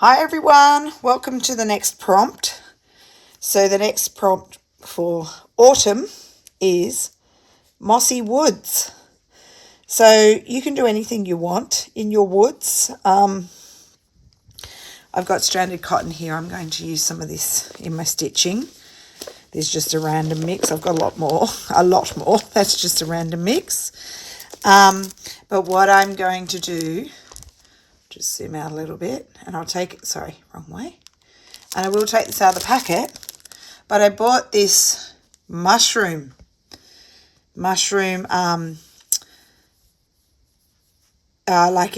Hi everyone, welcome to the next prompt. So the next prompt for autumn is mossy woods. So you can do anything you want in your woods. I've got stranded cotton here. I'm going to use some of this in my stitching. There's just a random mix. I've got a lot more. That's just a random mix. But what I'm going to do, just zoom out a little bit, and I'll take it, sorry, wrong way. And I will take this out of the packet, but I bought this mushroom, like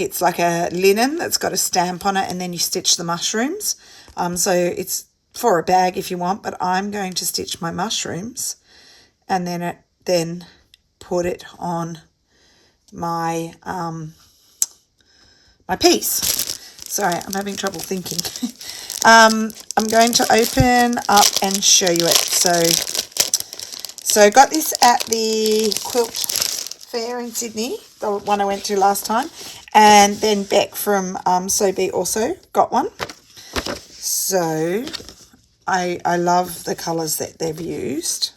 it's like a linen that's got a stamp on it, and then you stitch the mushrooms. So it's for a bag if you want, but I'm going to stitch my mushrooms and then put it on my my piece. Sorry, I'm having trouble thinking. I'm going to open up and show you it. So I got this at the quilt fair in Sydney, the one I went to last time, and then Beck from So Be also got one. So I love the colours that they've used,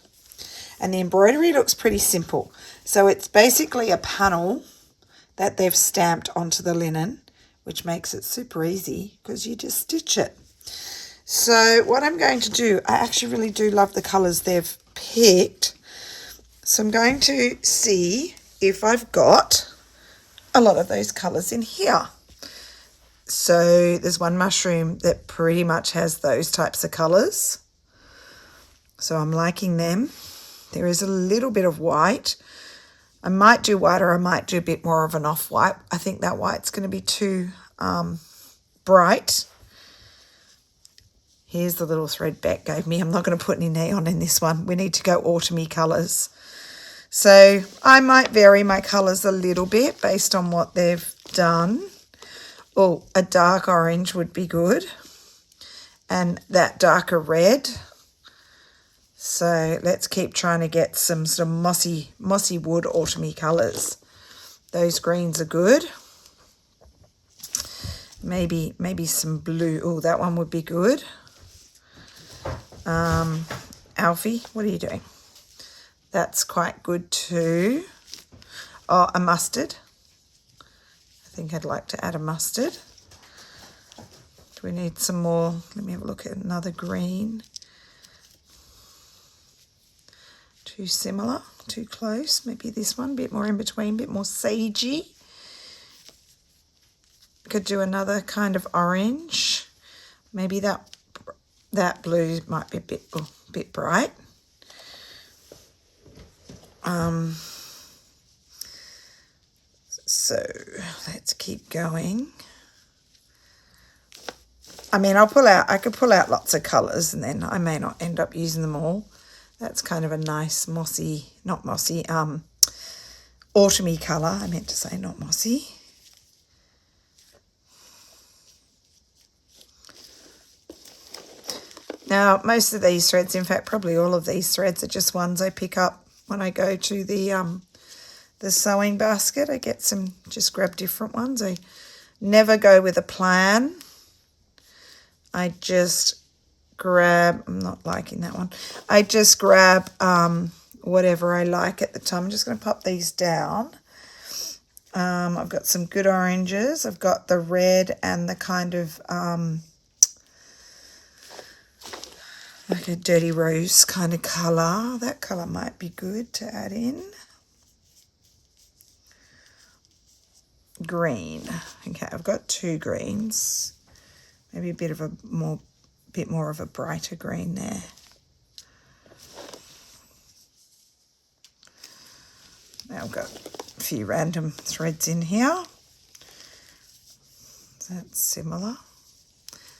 and the embroidery looks pretty simple. So it's basically a panel that they've stamped onto the linen, which makes it super easy because you just stitch it. So what I'm going to do, I actually really do love the colours they've picked. So I'm going to see if I've got a lot of those colours in here. So there's one mushroom that pretty much has those types of colours. So I'm liking them. There is a little bit of white. I might do white, or I might do a bit more of an off-white. I think that white's going to be too bright. Here's the little thread Beck gave me. I'm not going to put any neon in this one. We need to go autumny colours. So I might vary my colours a little bit based on what they've done. Oh, a dark orange would be good. And that darker red. So let's keep trying to get some sort of mossy wood autumny colours. Those greens are good. Maybe some blue. Oh, that one would be good. Alfie, what are you doing? That's quite good too. Oh, a mustard. I think I'd like to add a mustard. Do we need some more? Let me have a look at another green. Too similar, too close. Maybe this one, a bit more in between, a bit more sagey. Could do another kind of orange. Maybe that blue might be a bit bright. So let's keep going. I mean, I could pull out lots of colours, and then I may not end up using them all. That's kind of a nice mossy, not mossy, autumny colour. I meant to say not mossy. Now, most of these threads, in fact, probably all of these threads are just ones I pick up when I go to the sewing basket. I get some, just grab different ones. I never go with a plan. I just grab, I'm not liking that one. I just grab whatever I like at the time. I'm just going to pop these down. I've got some good oranges. I've got the red and the kind of like a dirty rose kind of colour. That colour might be good to add in. Green. Okay, I've got two greens. Maybe a bit more of a brighter green there. Now I've got a few random threads in here. That's similar.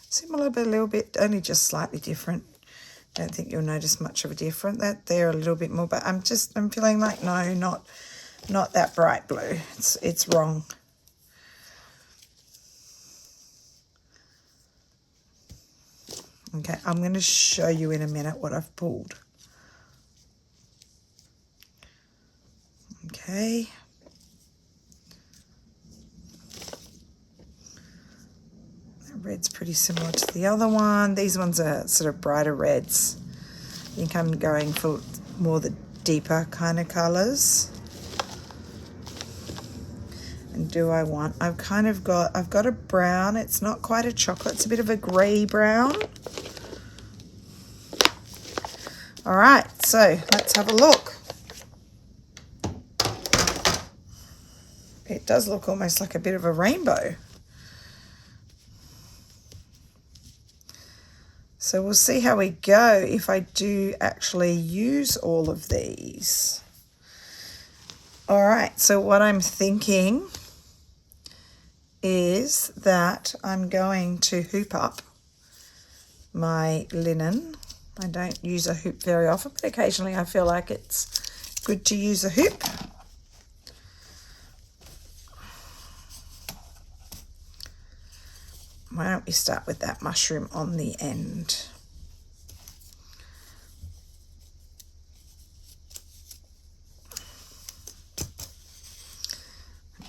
Similar, but a little bit, only just slightly different. Don't think you'll notice much of a difference. That there a little bit more, but I'm feeling like no, not that bright blue. It's wrong. Okay, I'm going to show you in a minute what I've pulled. Okay. red's pretty similar to the other one. These ones are sort of brighter reds. I think I'm going for more the deeper kind of colours. And do I want, I've got a brown. It's not quite a chocolate, it's a bit of a grey brown. All right, so let's have a look. It does look almost like a bit of a rainbow. So we'll see how we go if I do actually use all of these. All right, so what I'm thinking is that I'm going to hoop up my linen. I don't use a hoop very often, but occasionally I feel like it's good to use a hoop. Why don't we start with that mushroom on the end?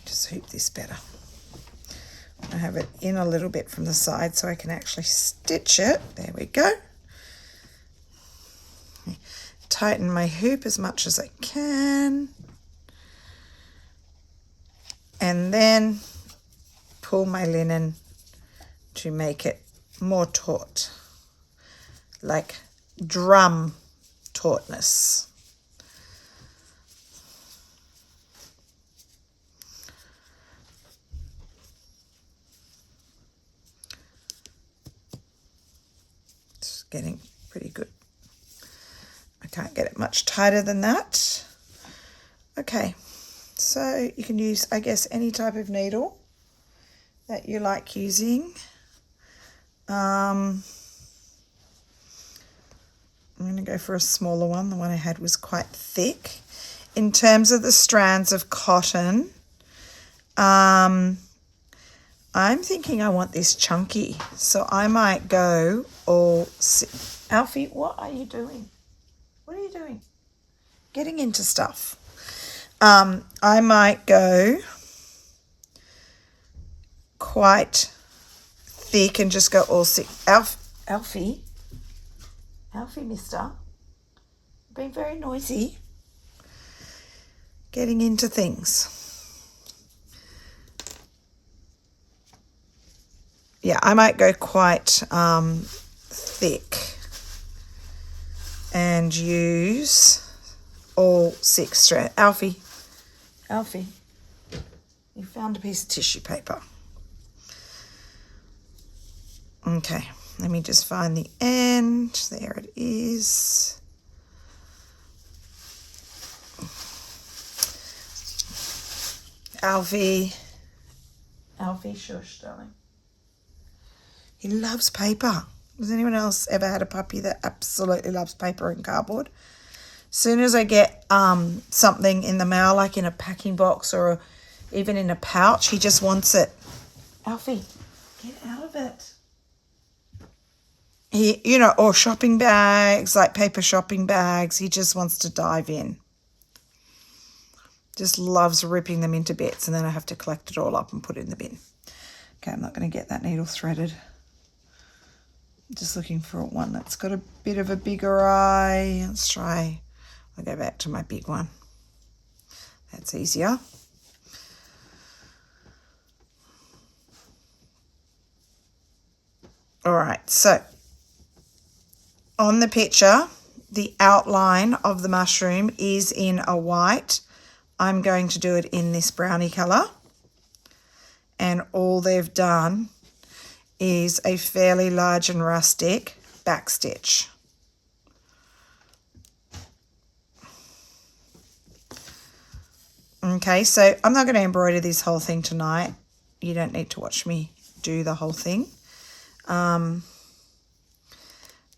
Just hoop this better. I have it in a little bit from the side so I can actually stitch it. There we go. Tighten my hoop as much as I can. And then pull my linen to make it more taut, like drum tautness. It's getting pretty good. I can't get it much tighter than that. Okay, so you can use, I guess, any type of needle that you like using. I'm going to go for a smaller one. The one I had was quite thick. In terms of the strands of cotton, I'm thinking I want this chunky, so I might go all... Alfie, what are you doing? What are you doing? Getting into stuff. I might go quite thick and just go all six. Alfie, mister, being very noisy, getting into things. Yeah, I might go quite thick and use all 6 strands. Alfie, you found a piece of tissue paper. Okay, let me just find the end. There it is. Alfie, shush, darling. He loves paper. Has anyone else ever had a puppy that absolutely loves paper and cardboard? As soon as I get something in the mail, like in a packing box or even in a pouch, he just wants it. Alfie, get out of it. He, you know, or shopping bags, like paper shopping bags. He just wants to dive in. Just loves ripping them into bits, and then I have to collect it all up and put it in the bin. Okay, I'm not going to get that needle threaded. I'm just looking for one that's got a bit of a bigger eye. Let's try. I'll go back to my big one. That's easier. All right, so on the picture, the outline of the mushroom is in a white. I'm going to do it in this brownie colour. And all they've done is a fairly large and rustic back stitch. Okay, so I'm not going to embroider this whole thing tonight. You don't need to watch me do the whole thing.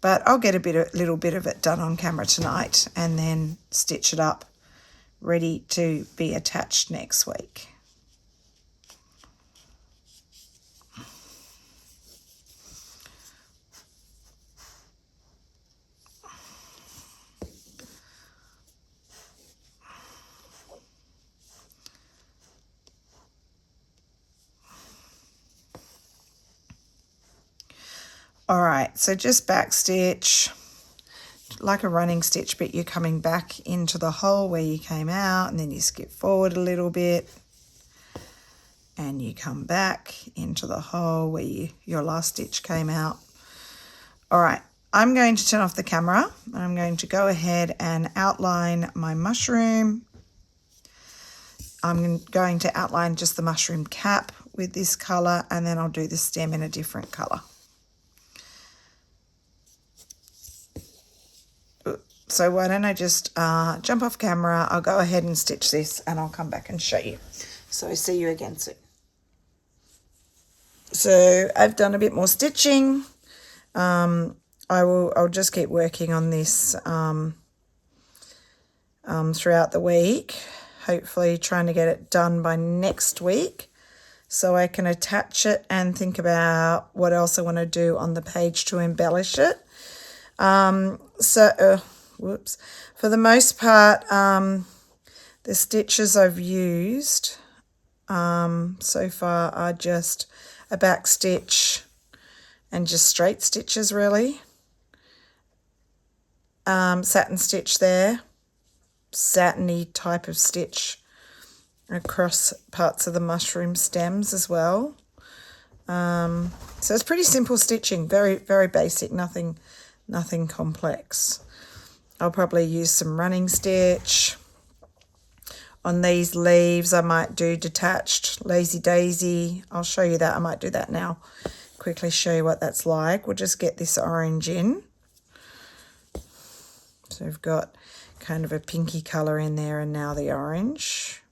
But I'll get a little bit of it done on camera tonight and then stitch it up, ready to be attached next week. All right, so just back stitch like a running stitch, but you're coming back into the hole where you came out, and then you skip forward a little bit and you come back into the hole where your last stitch came out. All right, I'm going to turn off the camera. I'm going to go ahead and outline my mushroom. I'm going to outline just the mushroom cap with this colour, and then I'll do the stem in a different colour. So why don't I just jump off camera, I'll go ahead and stitch this and I'll come back and show you. So see you again soon. So I've done a bit more stitching. I'll just keep working on this throughout the week, hopefully trying to get it done by next week so I can attach it and think about what else I want to do on the page to embellish it. For the most part, the stitches I've used so far are just a back stitch and just straight stitches really. Satin stitch there, satiny type of stitch across parts of the mushroom stems as well. So it's pretty simple stitching, very, very basic, nothing complex. I'll probably use some running stitch. On these leaves, I might do detached lazy daisy. I'll show you that. I might do that now. Quickly show you what that's like. We'll just get this orange in. So we've got kind of a pinky colour in there and now the orange.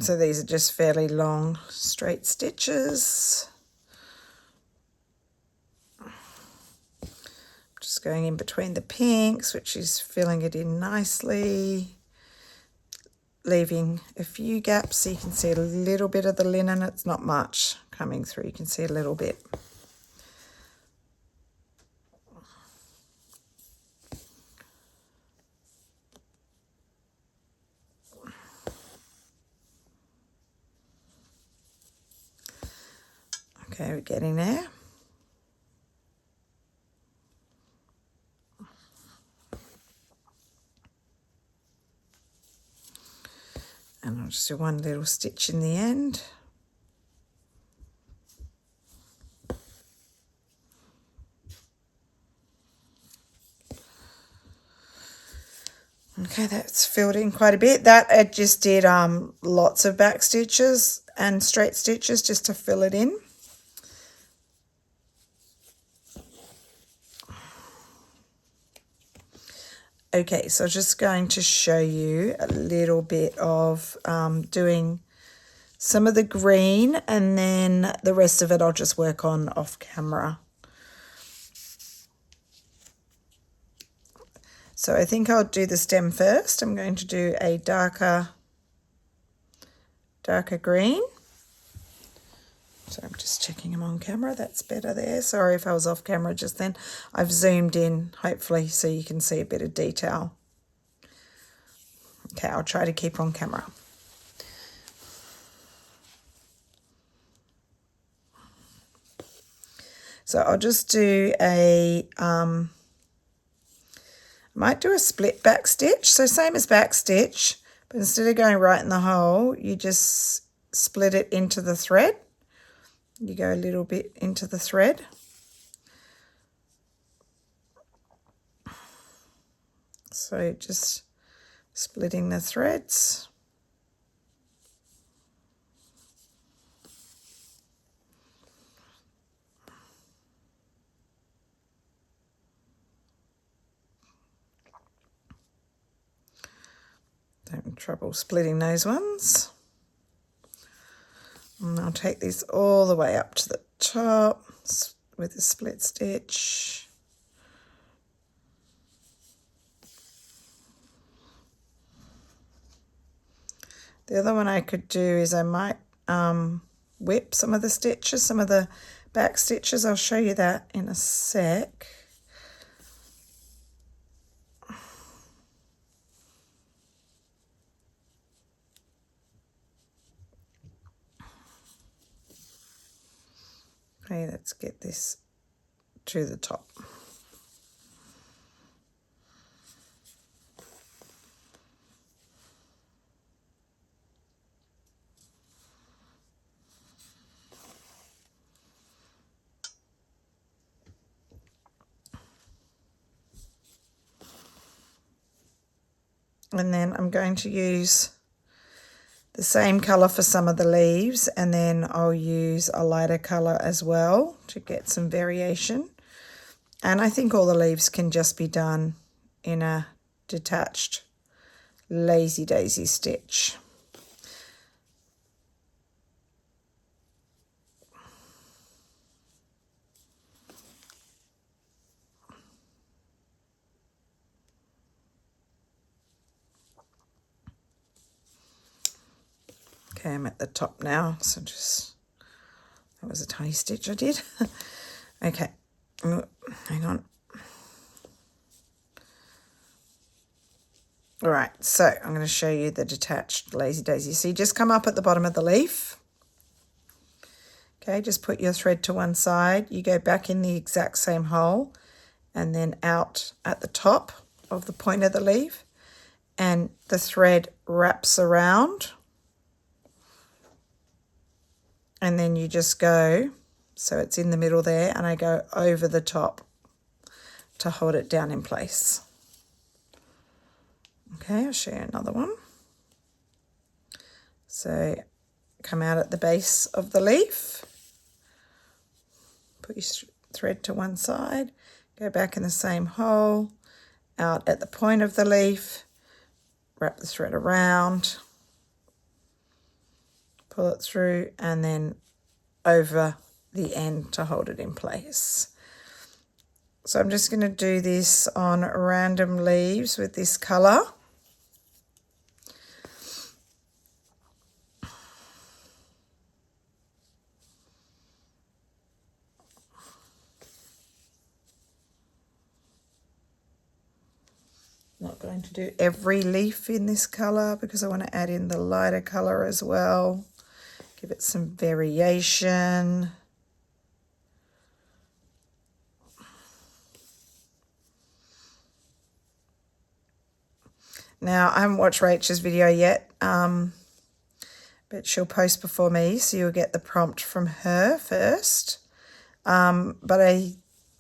So these are just fairly long straight stitches. Just going in between the pinks, which is filling it in nicely. Leaving a few gaps so you can see a little bit of the linen. It's not much coming through. You can see a little bit. Okay, we're getting there. And I'll just do one little stitch in the end. Okay, that's filled in quite a bit. That I just did lots of back stitches and straight stitches just to fill it in. Okay, so I'm just going to show you a little bit of doing some of the green, and then the rest of it I'll just work on off camera. So I think I'll do the stem first. I'm going to do a darker green. So I'm just checking them on camera. That's better there. Sorry if I was off camera just then. I've zoomed in, hopefully, so you can see a bit of detail. Okay, I'll try to keep on camera. So I'll just do I might do a split back stitch. So same as back stitch, but instead of going right in the hole, you just split it into the thread. You go a little bit into the thread. So just splitting the threads. Don't have trouble splitting those ones. And I'll take this all the way up to the top with a split stitch. The other one I could do is I might whip some of the stitches, some of the back stitches. I'll show you that in a sec. Okay, let's get this to the top. And then I'm going to use the same colour for some of the leaves, and then I'll use a lighter colour as well to get some variation. And I think all the leaves can just be done in a detached lazy daisy stitch. Okay, I'm at the top now, so just, that was a tiny stitch I did. Okay, hang on. All right, so I'm going to show you the detached lazy daisy. So you just come up at the bottom of the leaf. Okay, just put your thread to one side. You go back in the exact same hole and then out at the top of the point of the leaf, and the thread wraps around. And then you just go, so it's in the middle there, and I go over the top to hold it down in place. Okay, I'll show you another one. So come out at the base of the leaf, put your thread to one side, go back in the same hole, out at the point of the leaf, wrap the thread around, pull it through, and then over the end to hold it in place. So I'm just going to do this on random leaves with this colour. Not going to do every leaf in this colour because I want to add in the lighter colour as well. Give it some variation. Now, I haven't watched Rachel's video yet, but she'll post before me, so you'll get the prompt from her first. But I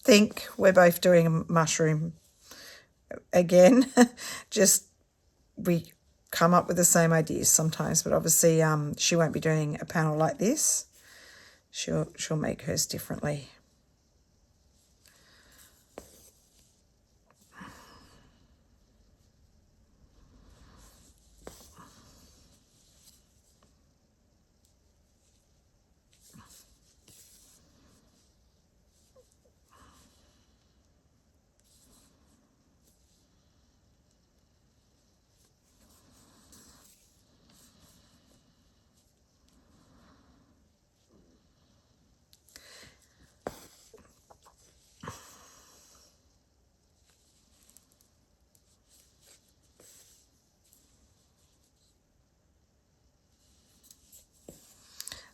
think we're both doing a mushroom again. Just we come up with the same ideas sometimes, but obviously she won't be doing a panel like this. She'll make hers differently.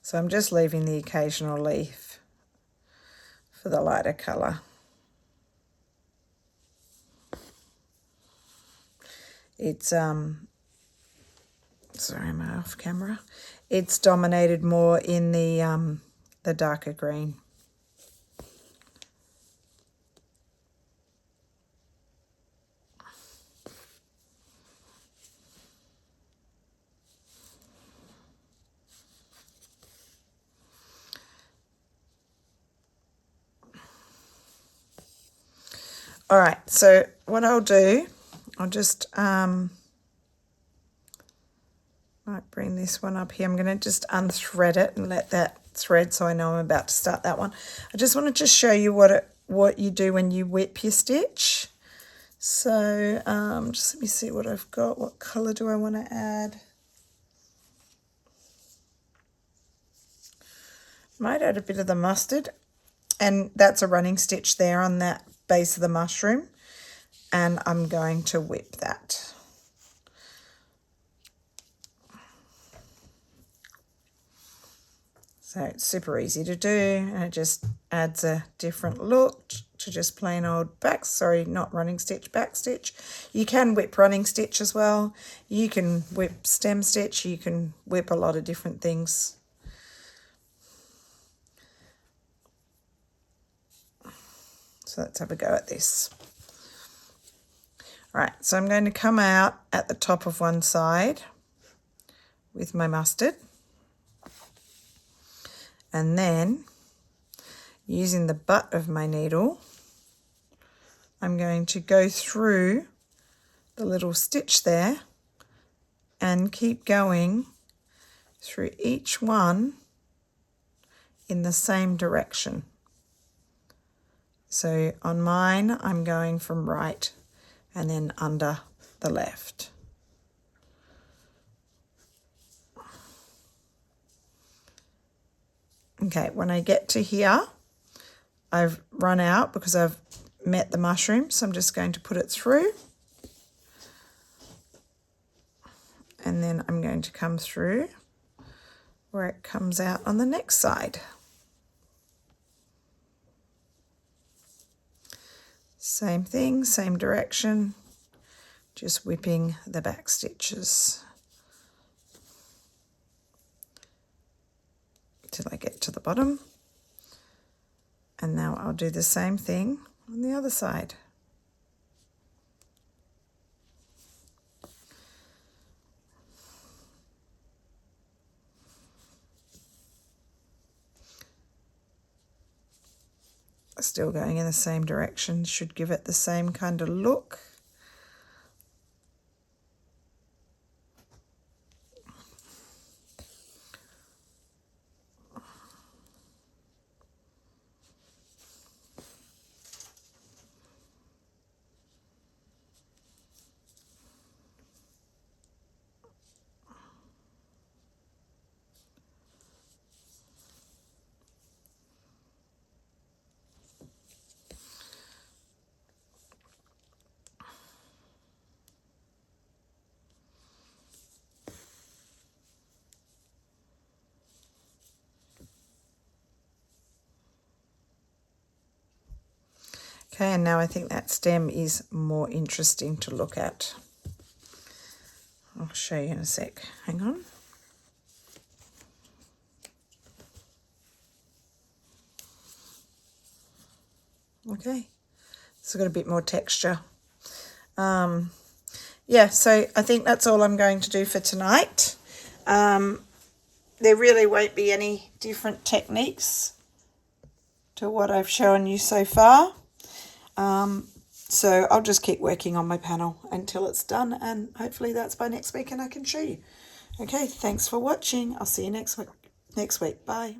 So I'm just leaving the occasional leaf for the lighter colour. It's sorry, I'm off camera. It's dominated more in the darker green. All right, so what I'll do, I'll just might bring this one up here. I'm going to just unthread it and let that thread, so I know I'm about to start that one. I just want to just show you what you do when you whip your stitch. So just let me see what I've got. What colour do I want to add? Might add a bit of the mustard, and that's a running stitch there on that base of the mushroom, and I'm going to whip that. So it's super easy to do, and it just adds a different look to just plain old not running stitch, back stitch. You can whip running stitch as well. You can whip stem stitch. You can whip a lot of different things. So let's have a go at this. All right, so I'm going to come out at the top of one side with my mustard. And then, using the butt of my needle, I'm going to go through the little stitch there and keep going through each one in the same direction. So on mine, I'm going from right and then under the left. Okay, when I get to here, I've run out because I've met the mushroom, so I'm just going to put it through. And then I'm going to come through where it comes out on the next side. Same thing, same direction, just whipping the back stitches till I get to the bottom. And now I'll do the same thing on the other side. Still going in the same direction, should give it the same kind of look. Okay, and now I think that stem is more interesting to look at. I'll show you in a sec. Hang on. Okay, so got a bit more texture. Yeah, so I think that's all I'm going to do for tonight. There really won't be any different techniques to what I've shown you so far. So I'll just keep working on my panel until it's done, and hopefully that's by next week and I can show you. Okay, thanks for watching. I'll see you next week. Bye.